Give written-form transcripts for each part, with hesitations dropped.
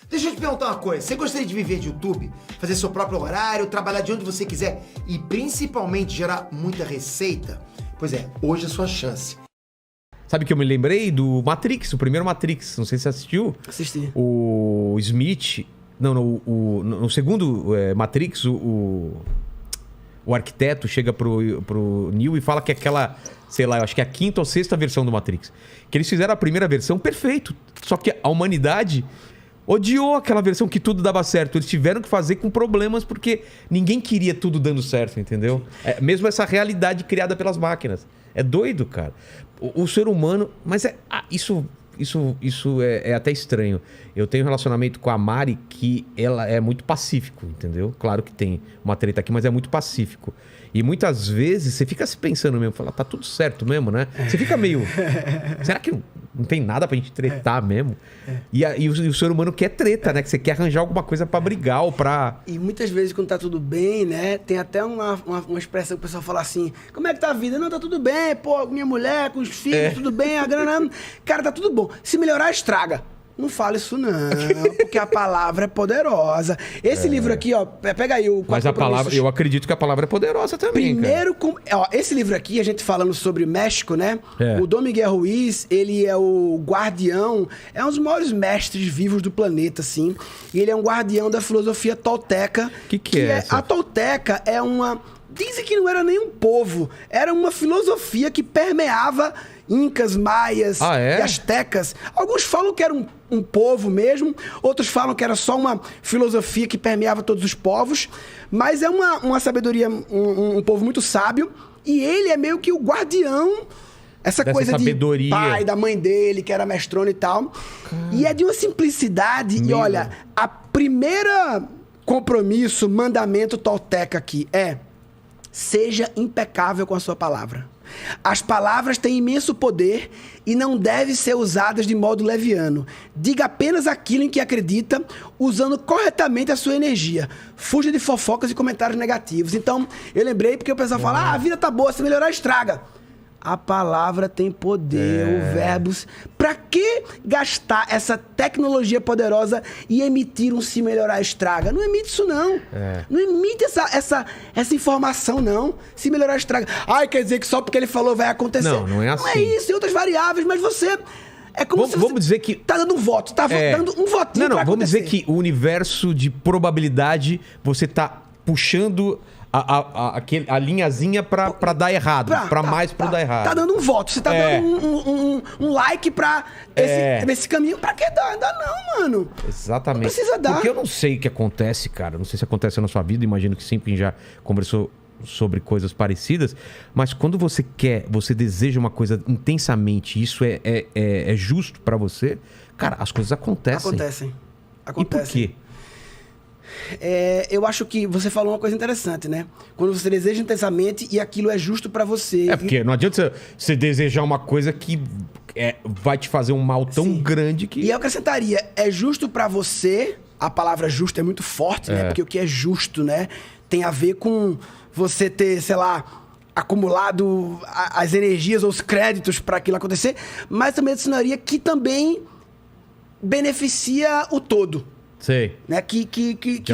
Deixa eu te perguntar uma coisa. Você gostaria de viver de YouTube? Fazer seu próprio horário, trabalhar de onde você quiser e principalmente gerar muita receita? Pois é, hoje é a sua chance. Sabe que eu me lembrei do Matrix, o primeiro Matrix. Não sei se você assistiu. Assisti. O Smith... Não, no segundo Matrix, o arquiteto chega pro Neo e fala que aquela... Sei lá, eu acho que é a 5ª ou 6ª versão do Matrix. Que eles fizeram a primeira versão perfeito. Só que a humanidade odiou aquela versão que tudo dava certo. Eles tiveram que fazer com problemas porque ninguém queria tudo dando certo, entendeu? Mesmo essa realidade criada pelas máquinas. É doido, cara. O ser humano... Mas isso é até estranho. Eu tenho um relacionamento com a Mari que ela é muito pacífico, entendeu? Claro que tem uma treta aqui, mas é muito pacífico. E muitas vezes você fica se pensando mesmo, fala, tá tudo certo mesmo, né? Você fica meio... Será que não tem nada pra gente tretar mesmo? E o ser humano quer treta, né? Que você quer arranjar alguma coisa pra brigar ou pra... E muitas vezes quando tá tudo bem, né? Tem até uma expressão que o pessoal fala assim, como é que tá a vida? Não, tá tudo bem, pô, minha mulher, com os filhos, tudo bem, a grana... Cara, tá tudo bom. Se melhorar, estraga. Não fala isso não, porque a palavra é poderosa. Esse livro aqui, ó, pega aí o... Mas a palavra, eu acredito que a palavra é poderosa também, Primeiro, esse livro aqui, a gente falando sobre México, né? O Dom Miguel Ruiz, ele é o guardião, é um dos maiores mestres vivos do planeta, assim. E ele é um guardião da filosofia tolteca. Que é essa? A tolteca é uma... Dizem que não era nem um povo, era uma filosofia que permeava incas, maias e astecas. Alguns falam que era um povo mesmo, outros falam que era só uma filosofia que permeava todos os povos, mas é uma sabedoria, um povo muito sábio, e ele é meio que o guardião, essa dessa coisa sabedoria. De pai, da mãe dele, que era mestrona e tal. E é de uma simplicidade, e olha, a primeira compromisso, mandamento tolteca aqui é: seja impecável com a sua palavra. As palavras têm imenso poder e não devem ser usadas de modo leviano. Diga apenas aquilo em que acredita, usando corretamente a sua energia. Fuja de fofocas e comentários negativos. Então, eu lembrei porque o pessoal fala, a vida tá boa, se melhorar, estraga. A palavra tem poder, o verbos. Pra que gastar essa tecnologia poderosa e emitir um se melhorar estraga? Não emite isso, não. Não emite essa informação, não. Se melhorar estraga. Ai, quer dizer que só porque ele falou vai acontecer. Não é assim. Não é isso, tem outras variáveis, mas você... É como se vamos dizer que... tá dando um voto, tá dando um votinho pra vamos acontecer. dizer que o universo de probabilidade, você tá puxando... A linhazinha pra dar errado. Pra dar errado. Tá dando um voto. Você tá dando um like pra esse caminho. Pra que dar? Dá não, mano. Exatamente. Não precisa dar. Porque eu não sei o que acontece, cara. Não sei se acontece na sua vida. Imagino que sempre já conversou sobre coisas parecidas. Mas quando você deseja uma coisa intensamente, isso é justo pra você, cara, as coisas acontecem. Acontecem. E por quê? Eu acho que você falou uma coisa interessante, né? Quando você deseja intensamente e aquilo é justo pra você. Porque não adianta você desejar uma coisa que vai te fazer um mal tão grande que... E eu acrescentaria, é justo pra você, a palavra justo é muito forte, né? Porque o que é justo, né? Tem a ver com você ter, sei lá, acumulado as energias ou os créditos pra aquilo acontecer, mas também adicionaria que também beneficia o todo. Sei. Né? Que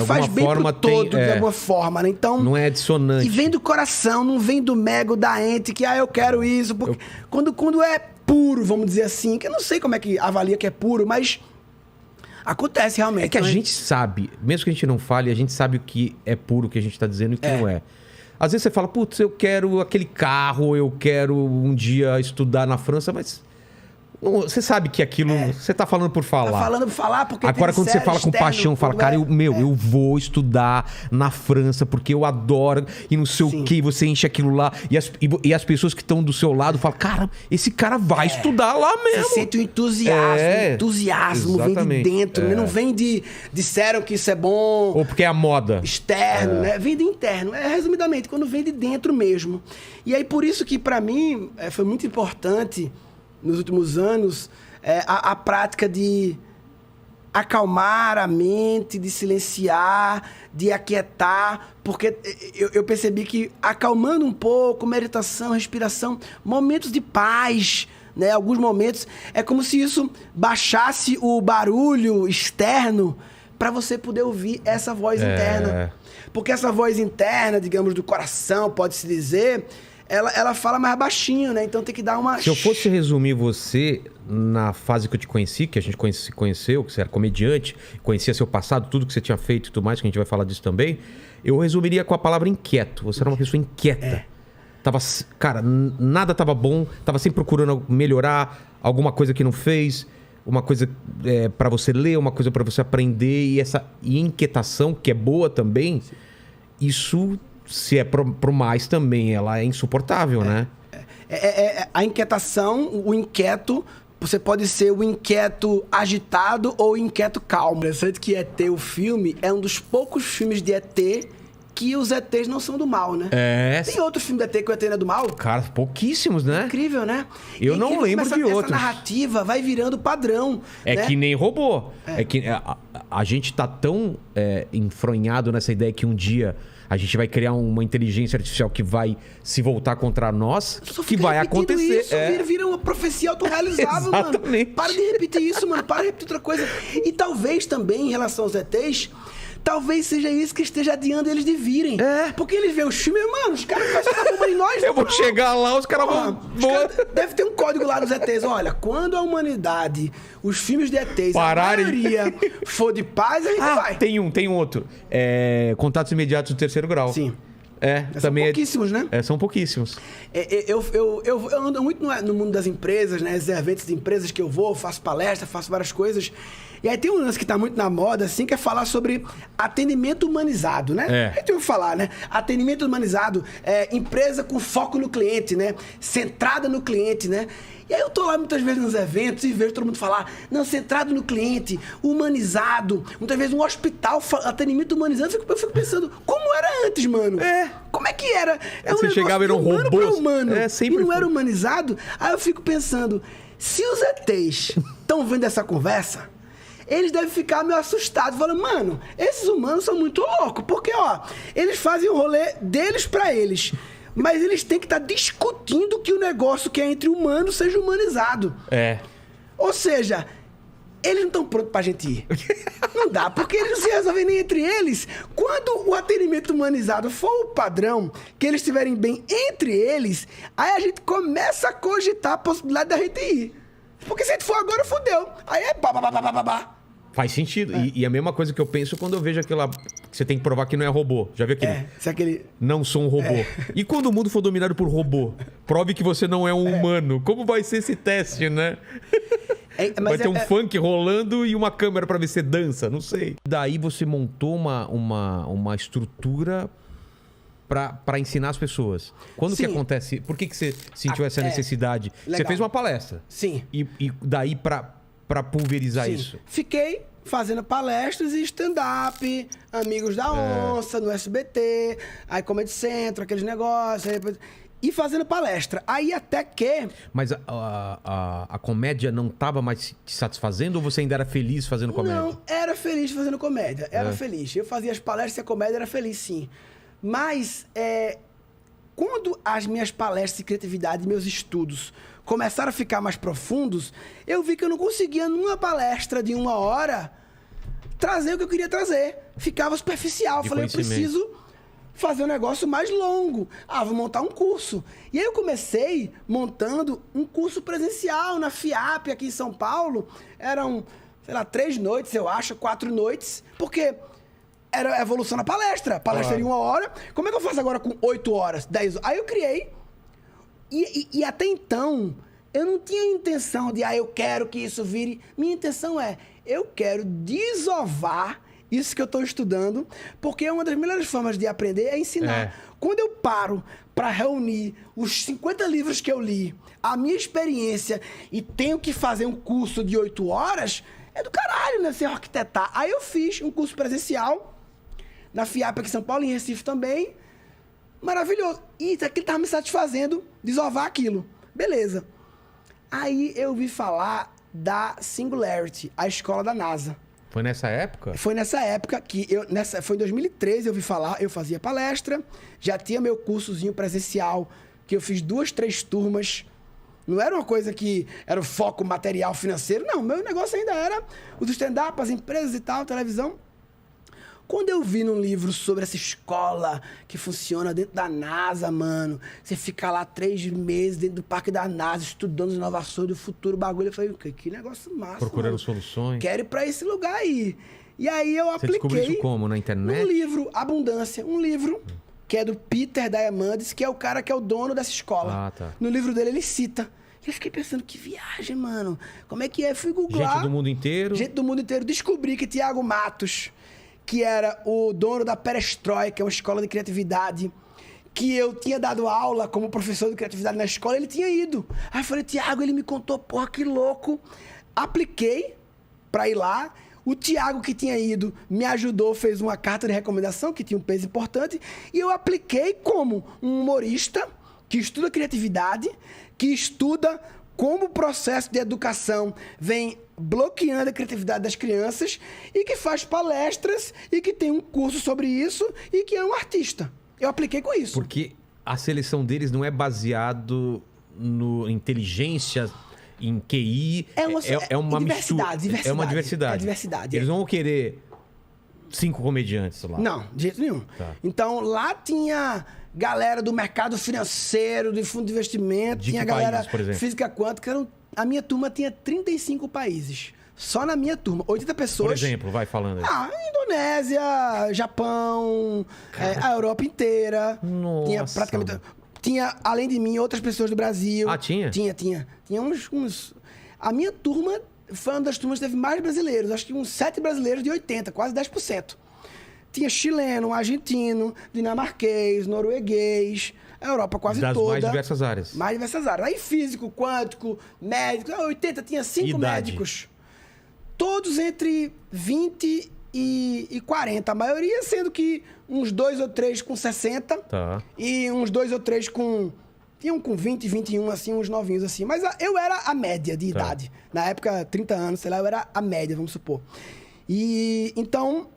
faz bem pro todo, de alguma forma, né? Então, não é dissonante. E vem do coração, não vem do mego, da ente, que eu quero isso. Porque quando é puro, vamos dizer assim, que eu não sei como é que avalia que é puro, mas acontece realmente. É que a gente sabe, mesmo que a gente não fale, a gente sabe o que é puro, o que a gente tá dizendo e o que não é. Às vezes você fala, putz, eu quero aquele carro, eu quero um dia estudar na França, mas... Você sabe que aquilo... Você tá falando por falar. Tá falando por falar porque... Agora, quando você fala com paixão, fala, cara, eu vou estudar na França porque eu adoro e não sei o que, você enche aquilo lá. E as pessoas que estão do seu lado falam, cara, esse cara vai estudar lá mesmo. Você sente o entusiasmo vem de dentro, né? Não vem de disseram que isso é bom... Ou porque é a moda. Externo, né? Vem de interno. Resumidamente, quando vem de dentro mesmo. E aí, por isso que, pra mim, foi muito importante... nos últimos anos, a prática de acalmar a mente, de silenciar, de aquietar, porque eu percebi que acalmando um pouco, meditação, respiração, momentos de paz, né? Alguns momentos é como se isso baixasse o barulho externo para você poder ouvir essa voz interna. Porque essa voz interna, digamos, do coração, pode-se dizer, ela fala mais baixinho, né? Então tem que dar uma... Se eu fosse resumir você na fase que eu te conheci, que a gente se conheceu, que você era comediante, conhecia seu passado, tudo que você tinha feito e tudo mais, que a gente vai falar disso também, eu resumiria com a palavra inquieto. Você era uma pessoa inquieta. Cara, nada tava bom, tava sempre procurando melhorar alguma coisa que não fez, uma coisa para você ler, uma coisa para você aprender, e essa inquietação, que é boa também, isso, se é pro mais também, ela é insuportável, né? A inquietação, o inquieto, você pode ser o inquieto agitado ou o inquieto calmo. Interessante que ET, o filme, é um dos poucos filmes de ET que os ETs não são do mal, né? Tem outro filme de ET que o ET não é do mal? Cara, pouquíssimos, né? Incrível, né? Eu não lembro de outros. Essa narrativa vai virando padrão. Né? Que nem robô. É que a gente tá tão enfronhado nessa ideia que um dia a gente vai criar uma inteligência artificial que vai se voltar contra nós, que vai acontecer. Isso, vira uma profecia autorrealizável, mano. Para de repetir isso, mano. Para de repetir outra coisa. E talvez também, em relação aos ETs, talvez seja isso que esteja adiando eles de virem. Porque eles veem os filmes, mano, os caras fazem uma bomba em nós. Eu vou chegar lá, os caras vão... Deve ter um código lá nos ETs. Olha, quando a humanidade, os filmes de ETs, pararem, a maioria for de paz, a gente vai. Tem um outro. Contatos imediatos do terceiro grau. Sim. Também são pouquíssimos, né? São pouquíssimos. Eu ando muito no mundo das empresas, né? Esses eventos de empresas que eu vou, faço palestra, faço várias coisas. E aí tem um lance que tá muito na moda, assim, que é falar sobre atendimento humanizado, né? A gente ouve falar, né? Atendimento humanizado, empresa com foco no cliente, né? Centrada no cliente, né? E aí eu tô lá muitas vezes nos eventos e vejo todo mundo falar, não, centrado no cliente, humanizado. Muitas vezes um hospital, atendimento humanizado. Eu fico pensando, como era antes, mano? Como é que era? Você chegava e era um robô. Humano, sempre e não era humanizado. Aí eu fico pensando, se os ETs estão vendo essa conversa, eles devem ficar meio assustados, falando, mano, esses humanos são muito loucos, porque, ó, eles fazem o rolê deles pra eles, mas eles têm que estar discutindo que o negócio que é entre humanos seja humanizado. Ou seja, eles não estão prontos pra gente ir. Não dá, porque eles não se resolvem nem entre eles. Quando o atendimento humanizado for o padrão, que eles estiverem bem entre eles, aí a gente começa a cogitar a possibilidade da gente ir. Porque se a gente for agora, fodeu. Aí é babá. Faz sentido. E a mesma coisa que eu penso quando eu vejo aquela... que você tem que provar que não é robô. Já viu aquele... Não sou um robô. E quando o mundo for dominado por robô? Prove que você não é um humano. Como vai ser esse teste, né? Vai ter um funk rolando e uma câmera pra ver se dança. Não sei. Daí você montou uma estrutura pra ensinar as pessoas. Quando que acontece? Por que você sentiu essa necessidade? Legal. Você fez uma palestra. Sim. E daí pra pulverizar isso? Fiquei fazendo palestras e stand-up, Amigos da Onça, no SBT, aí Comedy Central, aqueles negócios, e fazendo palestra. Aí até que... Mas a comédia não estava mais te satisfazendo ou você ainda era feliz fazendo comédia? Não, era feliz fazendo comédia, era feliz. Eu fazia as palestras e a comédia era feliz, sim. Mas quando as minhas palestras de criatividade, meus estudos começaram a ficar mais profundos, eu vi que eu não conseguia, numa palestra de 1 hora, trazer o que eu queria trazer. Ficava superficial. Falei, eu preciso fazer um negócio mais longo. Vou montar um curso. E aí eu comecei montando um curso presencial na FIAP, aqui em São Paulo. Eram, 3 noites, eu acho, 4 noites. Porque era a evolução na palestra. Palestra em 1 hora. Como é que eu faço agora com 8 horas, 10 horas? Aí eu criei. E até então, eu não tinha intenção de, eu quero que isso vire. Minha intenção eu quero desovar isso que eu estou estudando, porque uma das melhores formas de aprender é ensinar. Quando eu paro para reunir os 50 livros que eu li, a minha experiência, e tenho que fazer um curso de 8 horas, é do caralho, né? Ser arquitetar. Aí eu fiz um curso presencial, na FIAP aqui em São Paulo, em Recife também. Maravilhoso. E isso aqui estava me satisfazendo, desovar aquilo. Beleza. Aí eu ouvi falar da Singularity, a escola da NASA. Foi nessa época? Foi nessa época que foi em 2013 eu ouvi falar, eu fazia palestra, já tinha meu cursozinho presencial, que eu fiz 2, 3 turmas Não era uma coisa que era o foco material financeiro. Não, meu negócio ainda era os stand-up, as empresas e tal, televisão. Quando eu vi num livro sobre essa escola que funciona dentro da NASA, mano, você fica lá 3 meses dentro do parque da NASA, estudando as inovações do futuro, bagulho, eu falei, que negócio massa, Procurando mano. soluções. Quero ir pra esse lugar aí. E aí eu Você apliquei... descobriu isso como? Na internet? Um livro, Abundância, um livro que é do Peter Diamandis, que é o cara que é o dono dessa escola. Ah, tá. No livro dele ele cita. E eu fiquei pensando, que viagem, mano. Como é que é? Fui googlar. Gente do mundo inteiro. Gente do mundo inteiro. Descobri que Tiago Matos, que era o dono da Perestroika, que é uma escola de criatividade, que eu tinha dado aula como professor de criatividade na escola, ele tinha ido. Aí eu falei, Tiago, ele me contou, porra, que louco. Apliquei pra ir lá. O Tiago, que tinha ido, me ajudou, fez uma carta de recomendação, que tinha um peso importante, e eu apliquei como um humorista que estuda criatividade, que estuda como o processo de educação vem bloqueando a criatividade das crianças e que faz palestras e que tem um curso sobre isso e que é um artista. Eu apliquei com isso. Porque a seleção deles não é baseado no inteligência, em QI. É uma mistura. Diversidade. É uma diversidade. É diversidade. Eles não vão querer 5 comediantes lá. Não, de jeito nenhum. Tá. Então, lá tinha galera do mercado financeiro, do fundo de investimento, De tinha que galera países, por exemplo? física quântica. A minha turma tinha 35 países. Só na minha turma, 80 pessoas. Por exemplo, vai falando aí. Indonésia, Japão, a Europa inteira. Nossa, Tinha praticamente... mano. Tinha, além de mim, outras pessoas do Brasil. Ah, tinha? Tinha. Tinha uns... A minha turma foi uma das turmas que teve mais brasileiros. Acho que uns 7 brasileiros de 80, quase 10%. Tinha chileno, argentino, dinamarquês, norueguês, a Europa quase Das toda. mais diversas áreas. Mais diversas áreas. Aí físico, quântico, médico. 80 tinha 5 Idade. médicos. Todos entre 20 e 40. A maioria sendo que uns 2 ou 3 com 60. Tá. E uns 2 ou 3 com... Tinha um com 20, 21, assim, uns novinhos assim. Mas eu era a média de idade. Na época, 30 anos, sei lá, eu era a média, vamos supor. E então...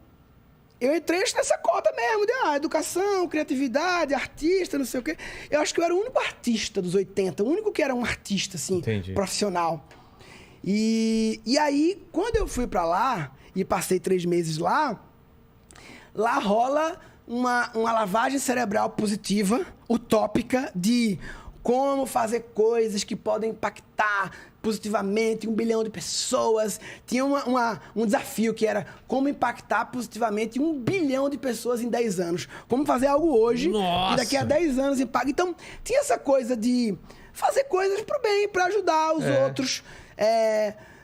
Eu entrei nessa cota mesmo, de educação, criatividade, artista, não sei o quê. Eu acho que eu era o único artista dos 80, o único que era um artista, assim, Entendi. profissional. E aí, quando eu fui pra lá e passei 3 meses lá rola uma lavagem cerebral positiva, utópica, de como fazer coisas que podem impactar positivamente 1 bilhão de pessoas. Tinha um desafio que era como impactar positivamente 1 bilhão de pessoas em 10 anos. Como fazer algo hoje Nossa! que daqui a 10 anos impacta. Então, tinha essa coisa de fazer coisas pro bem, pra ajudar os outros.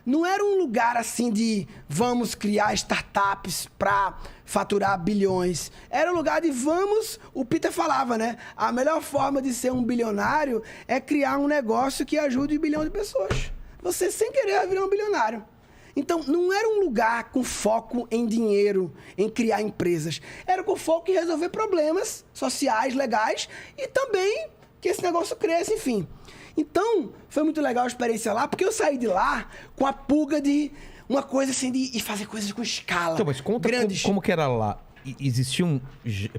Não era um lugar assim de vamos criar startups pra faturar bilhões. Era um lugar de vamos... O Peter falava, né? A melhor forma de ser um bilionário é criar um negócio que ajude 1 bilhão de pessoas. Você, sem querer, vai virar um bilionário. Então, não era um lugar com foco em dinheiro, em criar empresas. Era com foco em resolver problemas sociais, legais e também que esse negócio cresça, enfim. Então, foi muito legal a experiência lá, porque eu saí de lá com a pulga de uma coisa assim, de fazer coisas com escala. Então, mas conta como que era lá. Existiam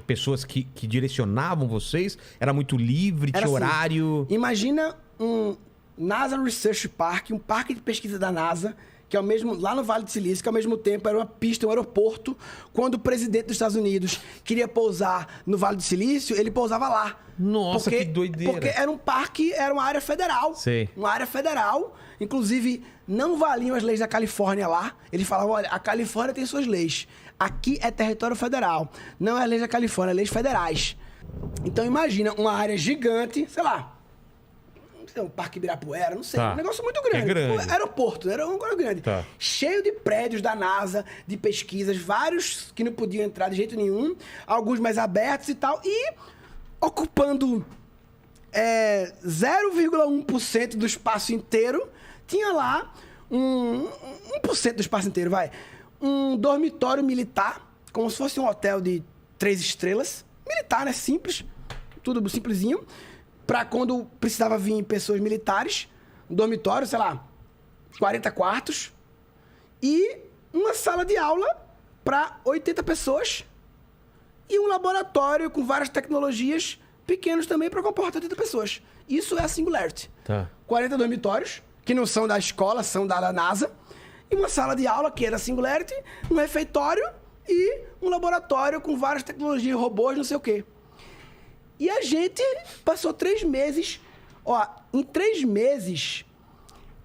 pessoas que direcionavam vocês? Era muito livre, Era tinha assim, horário? Imagina um NASA Research Park, um parque de pesquisa da NASA, que é o mesmo, lá no Vale do Silício, que ao mesmo tempo era uma pista, um aeroporto. Quando o presidente dos Estados Unidos queria pousar no Vale do Silício, ele pousava lá. Nossa, que doideira. Porque era um parque, era uma área federal. Sei. Uma área federal. Inclusive, não valiam as leis da Califórnia lá. Ele falava, olha, a Califórnia tem suas leis. Aqui é território federal. Não é lei da Califórnia, é leis federais. Então, imagina uma área gigante, sei lá, um Parque Ibirapuera, não sei. Tá. Um negócio muito grande. É grande. Um aeroporto, era um negócio grande. Tá. Cheio de prédios da NASA, de pesquisas, vários que não podiam entrar de jeito nenhum, alguns mais abertos e tal, e ocupando 0,1% do espaço inteiro, tinha lá 1% do espaço inteiro, um dormitório militar, como se fosse um hotel de 3 estrelas, militar, né? Simples, tudo simplesinho, para quando precisava vir pessoas militares, um dormitório, sei lá, 40 quartos, e uma sala de aula para 80 pessoas, e um laboratório com várias tecnologias pequenos também para comportar 80 pessoas. Isso é a Singularity. Tá. 40 dormitórios, que não são da escola, são da NASA. E uma sala de aula, que era a Singularity, um refeitório e um laboratório com várias tecnologias, robôs, não sei o quê. E a gente passou 3 meses... Ó, em 3 meses,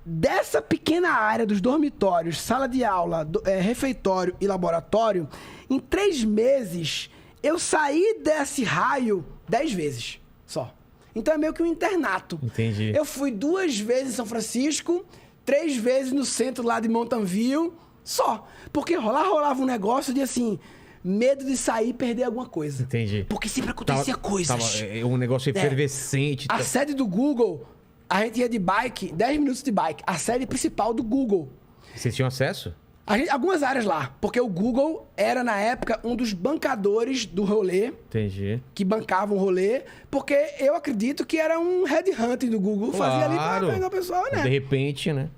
dessa pequena área dos dormitórios, sala de aula, refeitório e laboratório, em 3 meses, eu saí desse raio 10 vezes só. Então é meio que um internato. Entendi. Eu fui 2 vezes em São Francisco, 3 vezes no centro lá de Mountain View, só. Porque lá rolava um negócio de assim, medo de sair e perder alguma coisa. Entendi. Porque sempre acontecia coisas. Tava um negócio efervescente. A sede do Google, a gente ia de bike, 10 minutos de bike. A sede principal do Google. Vocês tinham acesso? Algumas áreas lá, porque o Google era, na época, um dos bancadores do rolê. Entendi. Que bancava o rolê, porque eu acredito que era um headhunting do Google. Claro. Fazia ali pra pegar o pessoal, né? De repente, né?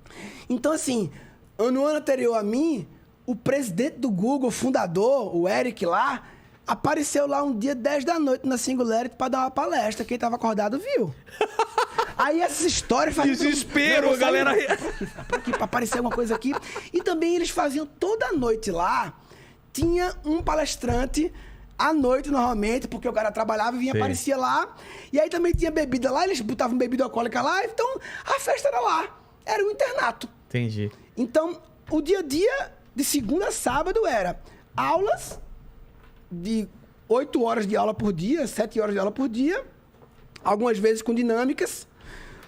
Então, assim, no ano anterior a mim, o presidente do Google, fundador, o Eric lá, apareceu lá um dia 10 da noite na Singularity pra dar uma palestra. Quem tava acordado viu. Aí essas histórias faziam... Desespero, galera. Pra aqui, pra aparecer alguma coisa aqui. E também eles faziam toda noite lá. Tinha um palestrante à noite, normalmente, porque o cara trabalhava e vinha, aparecia lá. E aí também tinha bebida lá, eles botavam bebida alcoólica lá. Então, a festa era lá. Era um internato. Entendi. Então, o dia a dia, de segunda a sábado, era aulas de 8 horas de aula por dia, 7 horas de aula por dia. Algumas vezes com dinâmicas.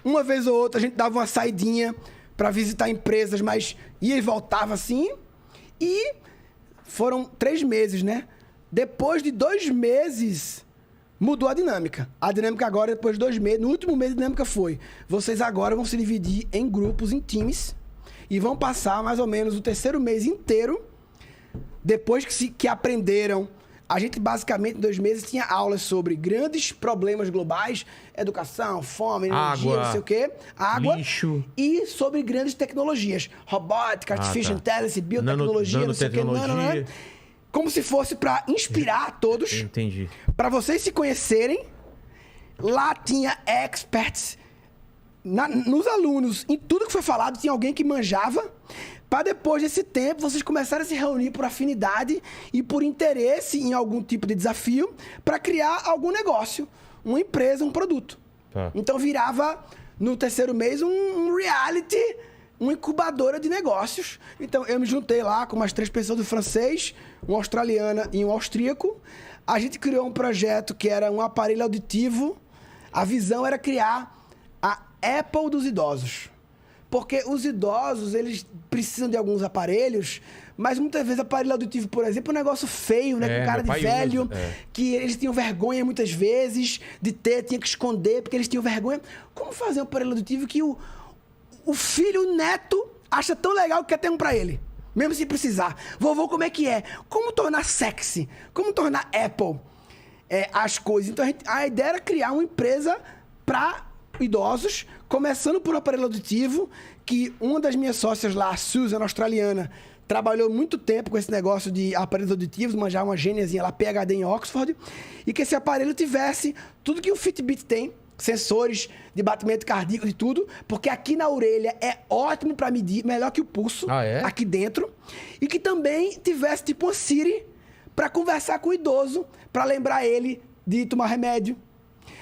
Uma vez ou outra a gente dava uma saidinha para visitar empresas, mas ia e voltava assim. E foram 3 meses, né? Depois de 2 meses, mudou a dinâmica. A dinâmica agora, depois de 2 meses, no último mês a dinâmica foi: vocês agora vão se dividir em grupos, em times, e vão passar mais ou menos o 3º mês inteiro, depois que aprenderam. A gente, basicamente, em 2 meses, tinha aulas sobre grandes problemas globais, educação, fome, energia, água, não sei o quê, água, lixo. E sobre grandes tecnologias, robótica, artificial intelligence, biotecnologia, não sei o quê, como se fosse para inspirar todos. Entendi. Para vocês se conhecerem. Lá tinha experts nos alunos, em tudo que foi falado, tinha alguém que manjava. Para depois desse tempo, vocês começarem a se reunir por afinidade e por interesse em algum tipo de desafio para criar algum negócio, uma empresa, um produto. Tá. Então virava, no 3º mês, um reality, uma incubadora de negócios. Então eu me juntei lá com umas 3 pessoas do francês, uma australiana e um austríaco. A gente criou um projeto que era um aparelho auditivo. A visão era criar a Apple dos idosos. Porque os idosos, eles precisam de alguns aparelhos, mas muitas vezes aparelho auditivo, por exemplo, é um negócio feio, né? Com cara de velho, que eles tinham vergonha muitas vezes de ter, tinha que esconder, porque eles tinham vergonha. Como fazer um aparelho auditivo que o filho, o neto, acha tão legal que quer ter um pra ele? Mesmo sem precisar. Vovô, como é que é? Como tornar sexy? Como tornar Apple as coisas? Então a ideia era criar uma empresa pra idosos, começando por um aparelho auditivo, que uma das minhas sócias lá, a Susan, australiana, trabalhou muito tempo com esse negócio de aparelhos auditivos, manjar uma gêniazinha lá, PhD em Oxford, e que esse aparelho tivesse tudo que o Fitbit tem, sensores de batimento cardíaco e tudo, porque aqui na orelha é ótimo para medir, melhor que o pulso, aqui dentro, e que também tivesse tipo uma Siri para conversar com o idoso, para lembrar ele de tomar remédio.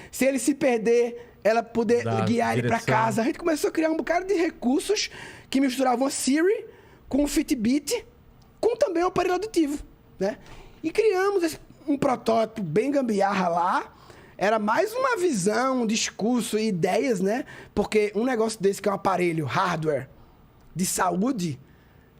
Se ele se perder, ela poder guiar ele para casa. A gente começou a criar um bocado de recursos que misturavam a Siri com o Fitbit, com também um aparelho auditivo, né? E criamos um protótipo bem gambiarra lá. Era mais uma visão, um discurso e ideias, né? Porque um negócio desse que é um aparelho, hardware, de saúde,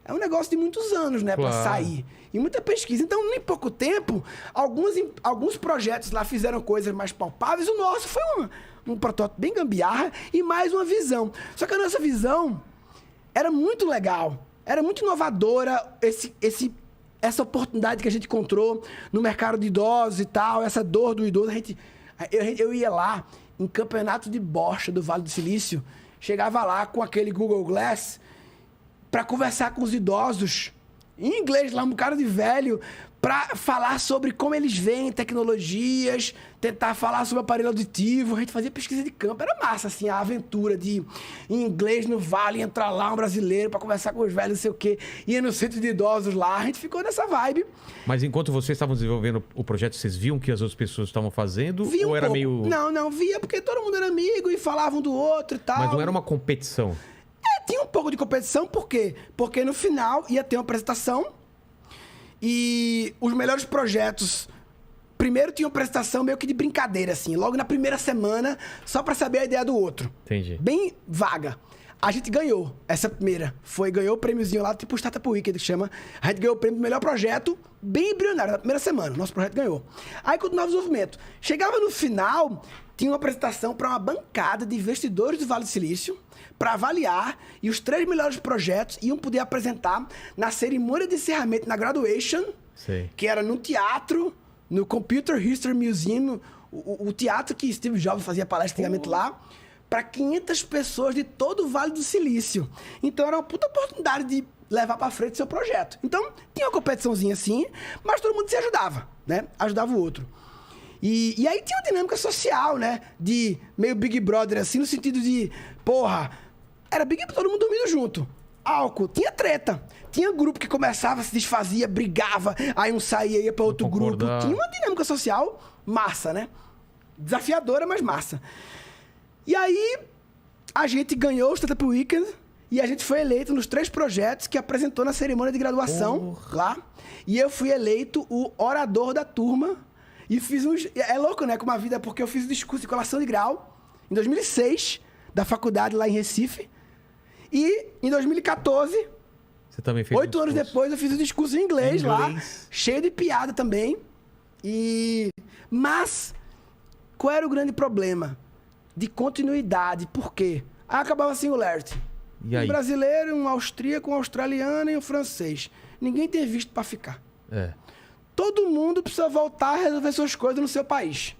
é um negócio de muitos anos, né? Claro. Para sair. E muita pesquisa. Então, em pouco tempo, alguns projetos lá fizeram coisas mais palpáveis. O nosso foi um protótipo bem gambiarra e mais uma visão. Só que a nossa visão era muito legal. Era muito inovadora essa oportunidade que a gente encontrou no mercado de idosos e tal, essa dor do idoso. Eu ia lá em campeonato de bocha do Vale do Silício, chegava lá com aquele Google Glass para conversar com os idosos em inglês lá, um cara de velho, pra falar sobre como eles veem tecnologias, tentar falar sobre aparelho auditivo. A gente fazia pesquisa de campo. Era massa, assim, a aventura de, em inglês, no vale, entrar lá um brasileiro pra conversar com os velhos, não sei o quê. Ia no centro de idosos lá. A gente ficou nessa vibe. Mas enquanto vocês estavam desenvolvendo o projeto, vocês viam o que as outras pessoas estavam fazendo? Via ou um era pouco. meio... Não, via porque todo mundo era amigo e falava um do outro e tal. Mas não era uma competição? Tinha um pouco de competição, por quê? Porque no final ia ter uma apresentação e os melhores projetos... Primeiro tinha uma apresentação meio que de brincadeira, assim, logo na primeira semana, só pra saber a ideia do outro. Entendi. Bem vaga. A gente ganhou essa primeira. Ganhou o prêmiozinho lá, tipo Startup Weekend, que chama. A gente ganhou o prêmio do melhor projeto, bem embrionário, na primeira semana. Nosso projeto ganhou. Aí continuava o desenvolvimento. Chegava no final, tinha uma apresentação para uma bancada de investidores do Vale do Silício, para avaliar, e os 3 melhores projetos iam poder apresentar na cerimônia de encerramento, na graduation, Sei. que era no teatro, no Computer History Museum, o teatro que Steve Jobs fazia palestra antigamente lá, para 500 pessoas de todo o Vale do Silício. Então era uma puta oportunidade de levar para frente seu projeto. Então tinha uma competiçãozinha assim, mas todo mundo se ajudava, né? Ajudava o outro. E aí tinha uma dinâmica social, né? De meio Big Brother, assim, no sentido de, porra, era Big Brother, todo mundo dormindo junto. Álcool, tinha treta. Tinha grupo que começava, se desfazia, brigava, aí um saía e ia pra outro grupo. Tinha uma dinâmica social massa, né? Desafiadora, mas massa. E aí, a gente ganhou o Startup Weekend e a gente foi eleito nos 3 projetos que apresentou na cerimônia de graduação lá. E eu fui eleito o orador da turma e fiz uns... É louco, né? Como a vida, porque eu fiz o discurso de colação de grau em 2006, da faculdade lá em Recife. E em 2014, Você também fez 8 anos depois, eu fiz o discurso em inglês lá, Inglês. cheio de piada também. Mas, qual era o grande problema? De continuidade. Por quê? Aí acabava a singularity. E aí? Um brasileiro, um austríaco, um australiano e um francês. Ninguém tem visto pra ficar. É. Todo mundo precisa voltar a resolver suas coisas no seu país.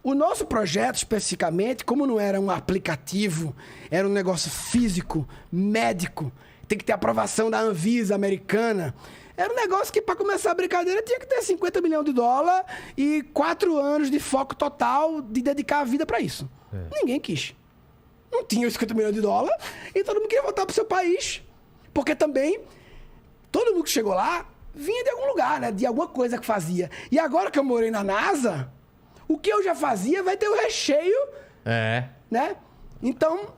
O nosso projeto, especificamente, como não era um aplicativo, era um negócio físico, médico, tem que ter aprovação da Anvisa americana. Era um negócio que, para começar a brincadeira, tinha que ter 50 milhões de dólares e 4 anos de foco total de dedicar a vida para isso. Ninguém quis. Não tinha os 50 milhões de dólares e todo mundo queria voltar pro seu país. Porque também, todo mundo que chegou lá vinha de algum lugar, né? De alguma coisa que fazia. E agora que eu morei na NASA, o que eu já fazia vai ter o recheio, né? Então,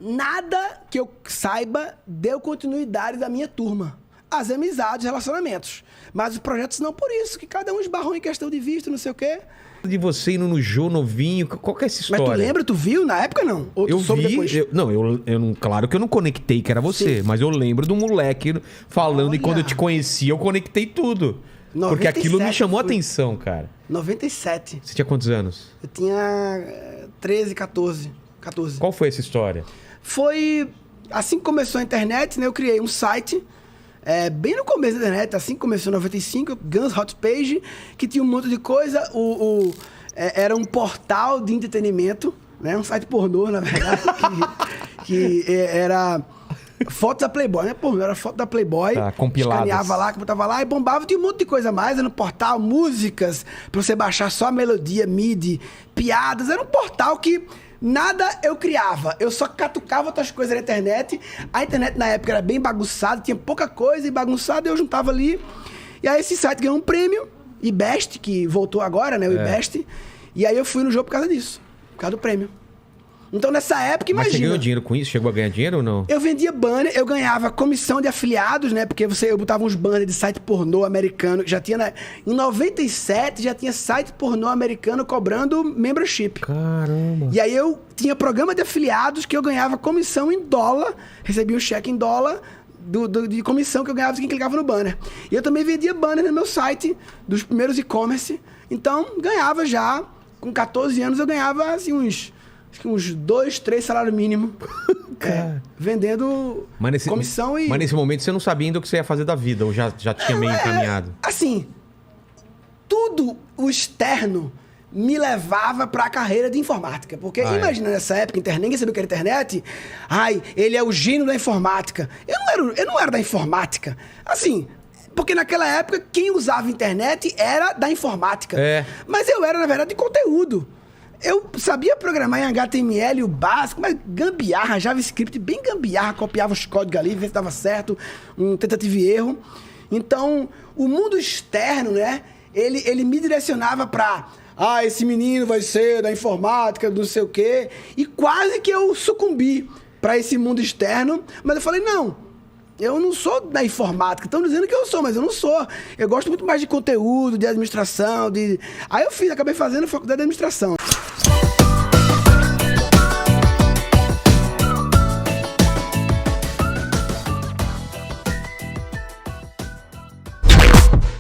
nada que eu saiba deu continuidade da minha turma. As amizades, relacionamentos. Mas os projetos não por isso, que cada um esbarrou em questão de visto, não sei o quê. De você indo no Jô novinho, qual que é essa história? Mas tu lembra, tu viu na época, não? Ou tu Eu soube vi, depois? eu não, claro que eu não conectei que era você, mas eu lembro do moleque falando Olha. e quando eu te conheci eu conectei tudo. Porque 97 aquilo me chamou a foi. atenção, cara. 97. Você tinha quantos anos? Eu tinha 13, 14. Qual foi essa história? Foi assim que começou a internet, né? Eu criei um site, bem no começo da internet, assim que começou em 95, Guns Hot Page, que tinha um monte de coisa. Era um portal de entretenimento, né? Um site pornô, na verdade, que era fotos da Playboy, né? Pornô, era foto da Playboy. Tá, compiladas. Escaneava lá, botava lá e bombava. Tinha um monte de coisa a mais, era no portal, músicas, pra você baixar só a melodia, MIDI, piadas. Era um portal que nada eu criava. Eu só catucava outras coisas na internet. A internet na época era bem bagunçada, tinha pouca coisa e bagunçada, eu juntava ali. E aí esse site ganhou um prêmio, IBEST, que voltou agora, né? O IBEST. E aí eu fui no jogo por causa disso, por causa do prêmio. Então nessa época, Mas você imagina. ganhou dinheiro com isso? Chegou a ganhar dinheiro ou não? Eu vendia banner, eu ganhava comissão de afiliados, né? Porque eu botava uns banners de site pornô americano, que já tinha... Em 97 já tinha site pornô americano cobrando membership. Caramba. E aí eu tinha programa de afiliados que eu ganhava comissão em dólar, recebia um cheque em dólar de comissão que eu ganhava de quem clicava no banner. E eu também vendia banner no meu site, dos primeiros e-commerce. Então, ganhava já, com 14 anos eu ganhava assim acho que uns 2, 3 salários mínimos. Vendendo comissão e... Mas nesse momento você não sabia ainda o que você ia fazer da vida, ou já tinha meio encaminhado? Assim, tudo o externo me levava para a carreira de informática. Porque imagina nessa época, internet, ninguém sabia o que era internet. Ai, ele é o gênio da informática. Eu não era da informática. Assim, porque naquela época quem usava internet era da informática. Mas eu era, na verdade, de conteúdo. Eu sabia programar em HTML, o básico, mas gambiarra, JavaScript, bem gambiarra, copiava os códigos ali, ver se dava certo, um tentativa e erro. Então, o mundo externo, né, ele me direcionava para... esse menino vai ser da informática, não sei o quê. E quase que eu sucumbi para esse mundo externo, mas eu falei, não, eu não sou da informática. Estão dizendo que eu sou, mas eu não sou. Eu gosto muito mais de conteúdo, de administração, Aí eu acabei fazendo faculdade de administração.